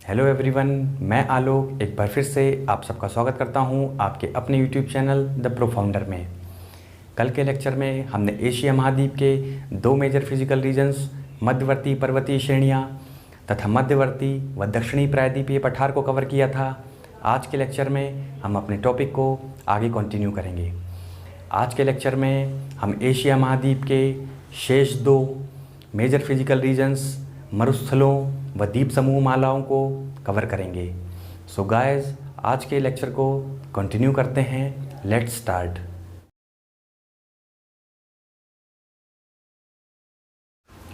Hello everyone, मैं आलोक एक बार फिर से आप सबका स्वागत करता हूं आपके अपने यूट्यूब चैनल द प्रोफाउंडर में। कल के लेक्चर में हमने एशिया महाद्वीप के दो मेजर फिजिकल रीजन्स, मध्यवर्ती पर्वतीय श्रेणियां तथा मध्यवर्ती व दक्षिणी प्रायद्वीपीय पठार को कवर किया था। आज के लेक्चर में हम अपने टॉपिक को आगे कंटिन्यू करेंगे। आज के लेक्चर में हम एशिया महाद्वीप के शेष दो मेजर फिजिकल रीजन्स, मरुस्थलों व द्वीप समूह मालाओं को कवर करेंगे। सो गाइस, आज के लेक्चर को कंटिन्यू करते हैं। Let's start.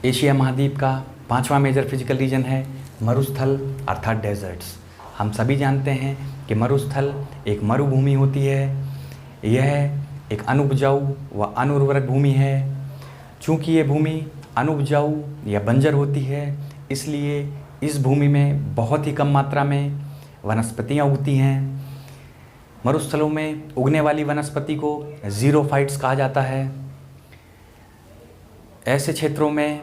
एशिया महाद्वीप का पांचवा मेजर फिजिकल रीजन है मरुस्थल अर्थात डेजर्ट्स। हम सभी जानते हैं कि मरुस्थल एक मरुभूमि होती है। यह एक अनुपजाऊ व अनुर्वरक भूमि है। चूँकि ये भूमि अनुपजाऊ या बंजर होती है, इसलिए इस भूमि में बहुत ही कम मात्रा में वनस्पतियाँ उगती हैं। मरुस्थलों में उगने वाली वनस्पति को ज़ीरोफाइट्स कहा जाता है। ऐसे क्षेत्रों में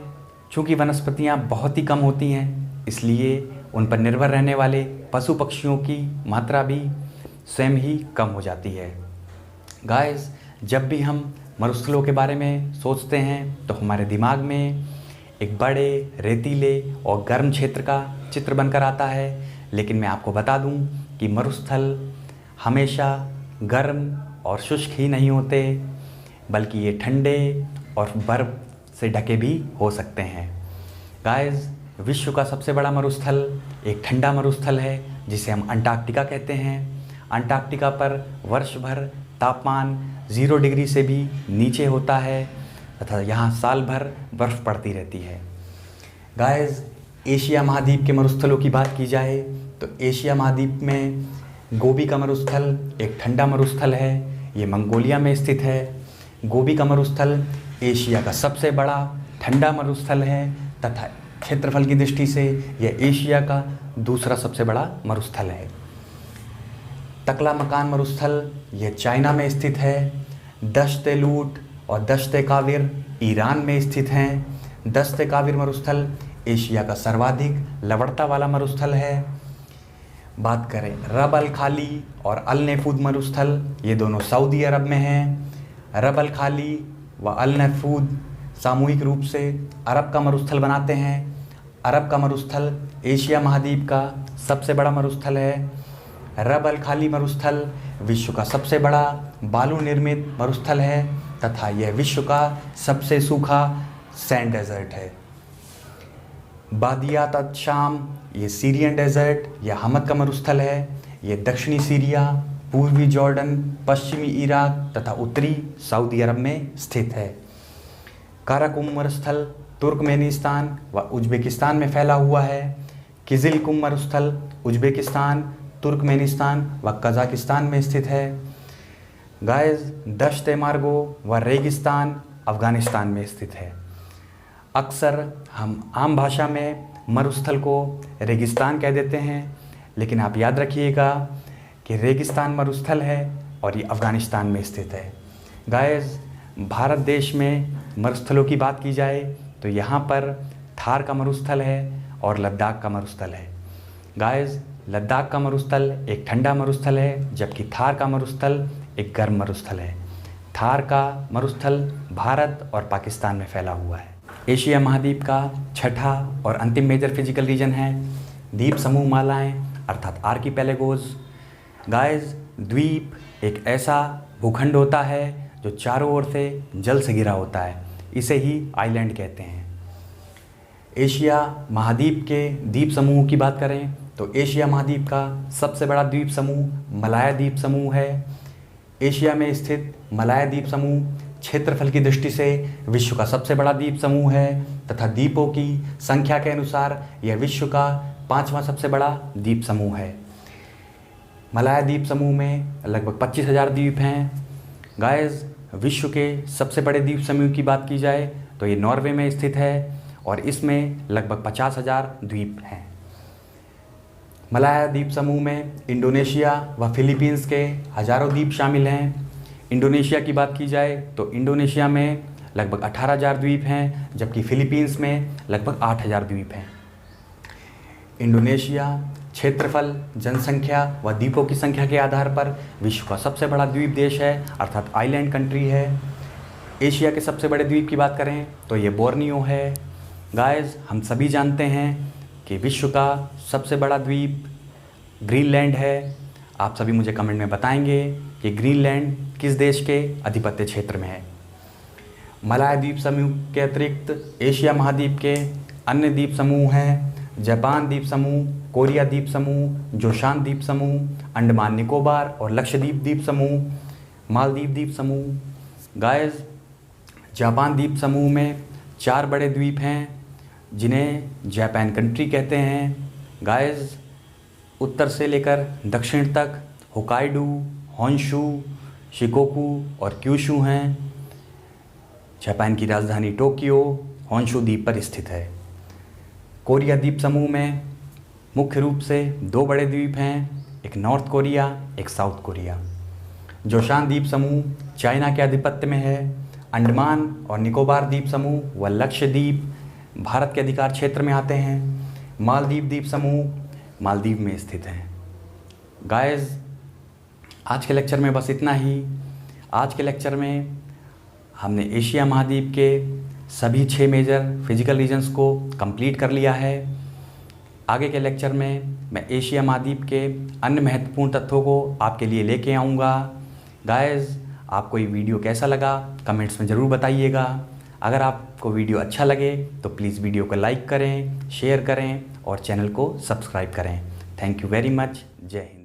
चूँकि वनस्पतियाँ बहुत ही कम होती हैं, इसलिए उन पर निर्भर रहने वाले पशु पक्षियों की मात्रा भी स्वयं ही कम हो जाती है। गाइस, जब भी हम मरुस्थलों के बारे में सोचते हैं तो हमारे दिमाग में एक बड़े रेतीले और गर्म क्षेत्र का चित्र बनकर आता है। लेकिन मैं आपको बता दूं कि मरुस्थल हमेशा गर्म और शुष्क ही नहीं होते, बल्कि ये ठंडे और बर्फ़ से ढके भी हो सकते हैं। गाइस, विश्व का सबसे बड़ा मरुस्थल एक ठंडा मरुस्थल है जिसे हम अंटार्कटिका कहते हैं। अंटार्कटिका पर वर्ष भर तापमान 0 डिग्री से भी नीचे होता है तथा यहाँ साल भर बर्फ़ पड़ती रहती है। गाइस, एशिया महाद्वीप के मरुस्थलों की बात की जाए तो एशिया महाद्वीप में गोबी का मरुस्थल एक ठंडा मरुस्थल है। ये मंगोलिया में स्थित है। गोबी का मरुस्थल एशिया का सबसे बड़ा ठंडा मरुस्थल है तथा क्षेत्रफल की दृष्टि से यह एशिया का दूसरा सबसे बड़ा मरुस्थल है। तकलामकान मरुस्थल यह चाइना में स्थित है। दश्त-ए-लूट और दश्त-ए-काविर ईरान में स्थित हैं। दश्त-ए-काविर मरुस्थल एशिया का सर्वाधिक लवणता वाला मरुस्थल है। बात करें रब अल खाली और अल नफूद मरुस्थल, ये दोनों सऊदी अरब में हैं। रब अल खाली व अल नफूद सामूहिक रूप से अरब का मरुस्थल बनाते हैं। अरब का मरुस्थल एशिया महाद्वीप का सबसे बड़ा मरुस्थल है। रब अल खाली मरुस्थल विश्व का सबसे बड़ा बालू निर्मित मरुस्थल है तथा यह विश्व का सबसे सूखा सैंड डेजर्ट है। बादियात अद-शाम ये सीरियन डेजर्ट या हमद का मरुस्थल है। ये दक्षिणी सीरिया, पूर्वी जॉर्डन, पश्चिमी इराक तथा उत्तरी सऊदी अरब में स्थित है। काराकुम मरुस्थल तुर्कमेनिस्तान व उज्बेकिस्तान में फैला हुआ है। किजिलकुम मरुस्थल उज्बेकिस्तान, तुर्कमेनिस्तान व कजाकिस्तान में स्थित है। गाइस, दश्त-ए-मार्गो व रेगिस्तान अफ़गानिस्तान में स्थित है। अक्सर हम आम भाषा में मरुस्थल को रेगिस्तान कह देते हैं, लेकिन आप याद रखिएगा कि रेगिस्तान मरुस्थल है और ये अफ़गानिस्तान में स्थित है। गाइस, भारत देश में मरुस्थलों की बात की जाए तो यहाँ पर थार का मरुस्थल है और लद्दाख का मरुस्थल है। गाइस, लद्दाख का मरुस्थल एक ठंडा मरुस्थल है, जबकि थार का मरुस्थल एक गर्म मरुस्थल है। थार का मरुस्थल भारत और पाकिस्तान में फैला हुआ है। एशिया महाद्वीप का छठा और अंतिम मेजर फिजिकल रीजन है द्वीप समूह मालाएँ अर्थात आर्किपेलागोज। गाइस, द्वीप एक ऐसा भूखंड होता है जो चारों ओर से जल से घिरा होता है। इसे ही आइलैंड कहते हैं। एशिया महाद्वीप के द्वीप समूह की बात करें तो एशिया महाद्वीप का सबसे बड़ा द्वीप समूह मलाया द्वीप समूह है। एशिया में स्थित मलाया द्वीप समूह क्षेत्रफल की दृष्टि से विश्व का सबसे बड़ा द्वीप समूह है तथा द्वीपों की संख्या के अनुसार यह विश्व का 5वां सबसे बड़ा द्वीप समूह है। मलाया द्वीप समूह में लगभग 25,000 द्वीप हैं। गाइस, विश्व के सबसे बड़े द्वीप समूह की बात की जाए तो ये नॉर्वे में स्थित है और इसमें लगभग 50,000 द्वीप हैं। मलाया द्वीप समूह में इंडोनेशिया व फिलीपींस के हज़ारों द्वीप शामिल हैं। इंडोनेशिया की बात की जाए तो इंडोनेशिया में लगभग 18,000 द्वीप हैं, जबकि फिलीपींस में लगभग 8,000 द्वीप हैं। इंडोनेशिया क्षेत्रफल, जनसंख्या व द्वीपों की संख्या के आधार पर विश्व का सबसे बड़ा द्वीप देश है, अर्थात आइलैंड कंट्री है। एशिया के सबसे बड़े द्वीप की बात करें तो ये बोर्नियो है। गाइस, हम सभी जानते हैं कि विश्व का सबसे बड़ा द्वीप ग्रीनलैंड है। आप सभी मुझे कमेंट में बताएंगे कि ग्रीनलैंड किस देश के आधिपत्य क्षेत्र में है। मलाय द्वीप समूह के अतिरिक्त एशिया महाद्वीप के अन्य द्वीप समूह हैं जापान द्वीप समूह, कोरिया द्वीप समूह, जोशान द्वीप समूह, अंडमान निकोबार और लक्षद्वीप द्वीप समूह, मालदीव द्वीप समूह। गाइस, जापान द्वीप समूह में 4 बड़े द्वीप हैं जिन्हें जापान कंट्री कहते हैं। गाइस, उत्तर से लेकर दक्षिण तक होकाइडो, होन्शु, शिकोकू और क्यूशू हैं। जापान की राजधानी टोक्यो होन्शु द्वीप पर स्थित है। कोरिया द्वीप समूह में मुख्य रूप से 2 बड़े द्वीप हैं, एक नॉर्थ कोरिया, एक साउथ कोरिया। जोशान द्वीप समूह चाइना के आधिपत्य में है। अंडमान और निकोबार द्वीप समूह व लक्षद्वीप भारत के अधिकार क्षेत्र में आते हैं। मालदीव द्वीप समूह मालदीव में स्थित हैं। गाइस, आज के लेक्चर में बस इतना ही। आज के लेक्चर में हमने एशिया महाद्वीप के सभी 6 मेजर फिजिकल रीजन्स को कंप्लीट कर लिया है। आगे के लेक्चर में मैं एशिया महाद्वीप के अन्य महत्वपूर्ण तथ्यों को आपके लिए लेके आऊँगा। गाइस, आपको ये वीडियो कैसा लगा कमेंट्स में ज़रूर बताइएगा। अगर आपको वीडियो अच्छा लगे तो प्लीज़ वीडियो को लाइक करें, शेयर करें और चैनल को सब्सक्राइब करें। Thank you very much. जय हिंद।